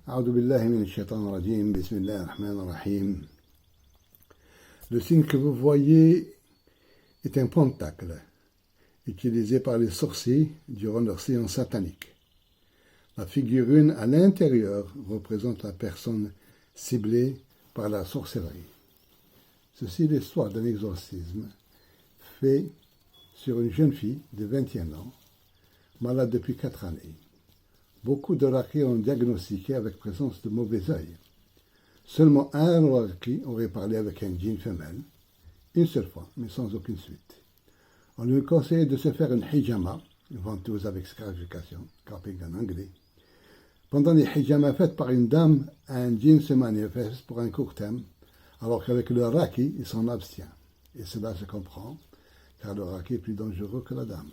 أعوذ بالله من الشيطان الرجيم. بسم الله الرحمن الرحيم. Le signe que vous voyez est un pentacle utilisé par les sorciers durant leur séance satanique. La figurine à l'intérieur représente la personne ciblée par la sorcellerie. Ceci est l'histoire d'un exorcisme fait sur une jeune fille de 21 ans, malade depuis 4 années. Beaucoup de Raki ont diagnostiqué avec présence de mauvais œil. Seulement un Raki aurait parlé avec un djinn femelle, une seule fois, mais sans aucune suite. On lui conseillait de se faire une hijama, une ventouse avec scarification, carping en anglais. Pendant les hijamas faites par une dame, un djinn se manifeste pour un court terme, alors qu'avec le Raki, il s'en abstient. Et cela se comprend, car le Raki est plus dangereux que la dame.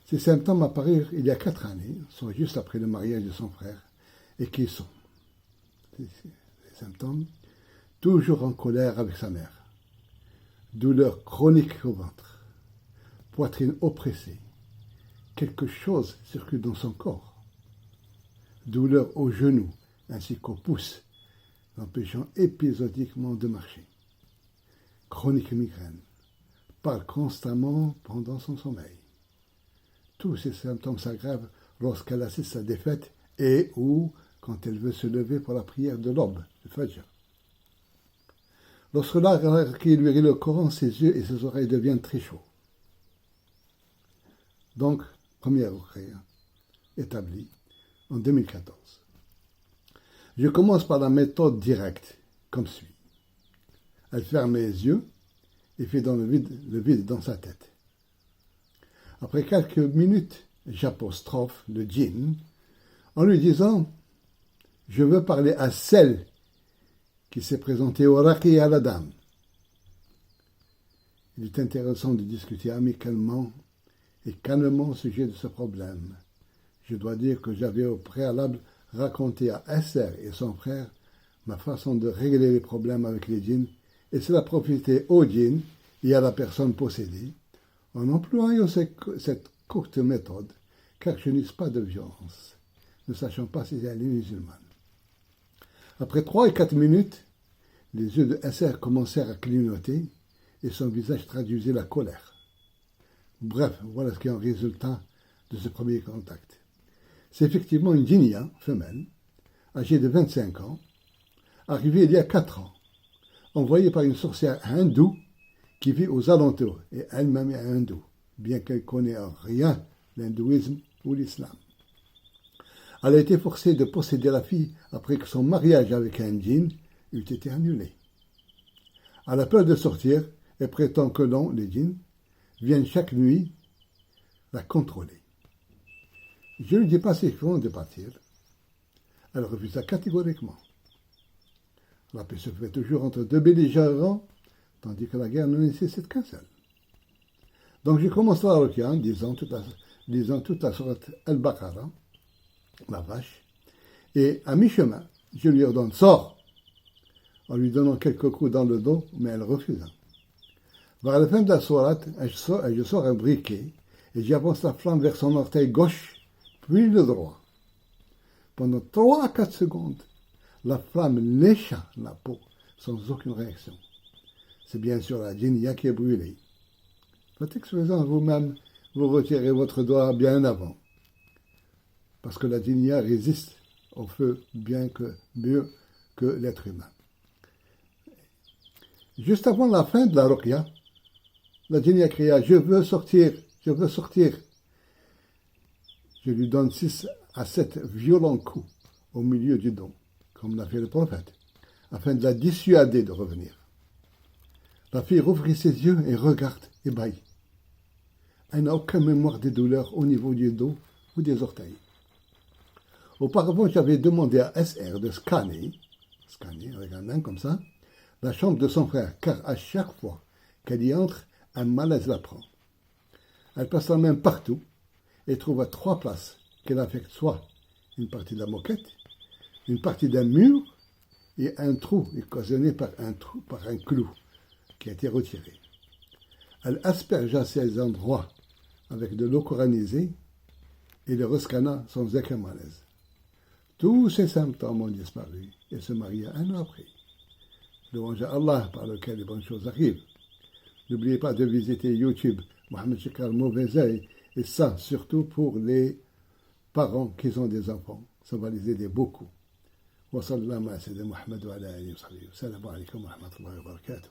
Ces symptômes apparurent il y a 4 années, sont juste après le mariage de son frère, et qui sont les symptômes, toujours en colère avec sa mère, douleur chronique au ventre, poitrine oppressée, quelque chose circule dans son corps, douleur aux genoux ainsi qu'aux pouces, l'empêchant épisodiquement de marcher, chronique migraine, parle constamment pendant son sommeil. Tous ces symptômes s'aggravent lorsqu'elle assiste à des fêtes et ou quand elle veut se lever pour la prière de l'aube, le Fajr. Lorsque l'Araki lui rit le Coran, ses yeux et ses oreilles deviennent très chauds. Donc, première ruqya établie en 2014. Je commence par la méthode directe, comme suit. Elle ferme les yeux et fait dans le vide dans sa tête. Après quelques minutes, j'apostrophe le djinn en lui disant « Je veux parler à celle qui s'est présentée au Raki et à la dame. » Il est intéressant de discuter amicalement et calmement au sujet de ce problème. Je dois dire que j'avais au préalable raconté à Esther et son frère ma façon de régler les problèmes avec les djinns, et cela profitait au djinn et à la personne possédée, en employant cette courte méthode, car je n'use pas de violence, ne sachant pas si elle est musulmane. Après 3 et 4 minutes, les yeux de Esther commencèrent à clignoter et son visage traduisait la colère. Bref, voilà ce qui est en résultat de ce premier contact. C'est effectivement une djinnia femelle, âgée de 25 ans, arrivée il y a 4 ans, envoyée par une sorcière hindoue qui vit aux alentours et elle-même est hindoue, bien qu'elle ne connaisse rien l'hindouisme ou l'islam. Elle a été forcée de posséder la fille après que son mariage avec un djinn eût été annulé. Elle a peur de sortir et prétend que les djinns, viennent chaque nuit la contrôler. Je lui dis pacifiquement de partir. Elle refusa catégoriquement. La paix se fait toujours entre deux belligérants, tandis que la guerre ne nécessite qu'un seul. Donc je commence la ruqya en disant toute la sourate Al-Baqarah, la vache, et à mi-chemin, je lui ordonne « Sors !» en lui donnant quelques coups dans le dos, mais elle refusa. Vers la fin de la sourate, je sors un briquet et j'avance la flamme vers son orteil gauche, puis le droit. Pendant 3 à 4 secondes, la flamme lécha la peau sans aucune réaction. C'est bien sûr la djinnia qui est brûlée. Faites expérience vous-même, vous retirez votre doigt bien avant. Parce que la djinnia résiste au feu mieux que l'être humain. Juste avant la fin de la ruqya, la djinnia cria « Je veux sortir, je veux sortir !» Je lui donne 6 à 7 violents coups au milieu du dos, comme l'a fait le prophète, afin de la dissuader de revenir. La fille rouvrit ses yeux et regarde ébahie. Elle n'a aucune mémoire des douleurs au niveau du dos ou des orteils. Auparavant, j'avais demandé à SR de scanner avec un main comme ça, la chambre de son frère, car à chaque fois qu'elle y entre, un malaise la prend. Elle passe la main partout et trouve à 3 places qu'elle affecte soit une partie de la moquette, une partie d'un mur et un trou occasionné par un clou qui a été retiré. Elle aspergea ces endroits avec de l'eau coranisée et le rescana sans aucun malaise. Tous ces symptômes ont disparu et se maria un an après. Louange à Allah par lequel les bonnes choses arrivent. N'oubliez pas de visiter YouTube, Mohamed Chikar Mauvais Oeil, et ça, surtout pour les parents qui ont des enfants. Ça va les aider beaucoup. Wa sallallahu ala sayyidina Muhammad wa ala alihi wa sahbihi. Assalamu alaikum wa rahmatullahi wa barakatuh.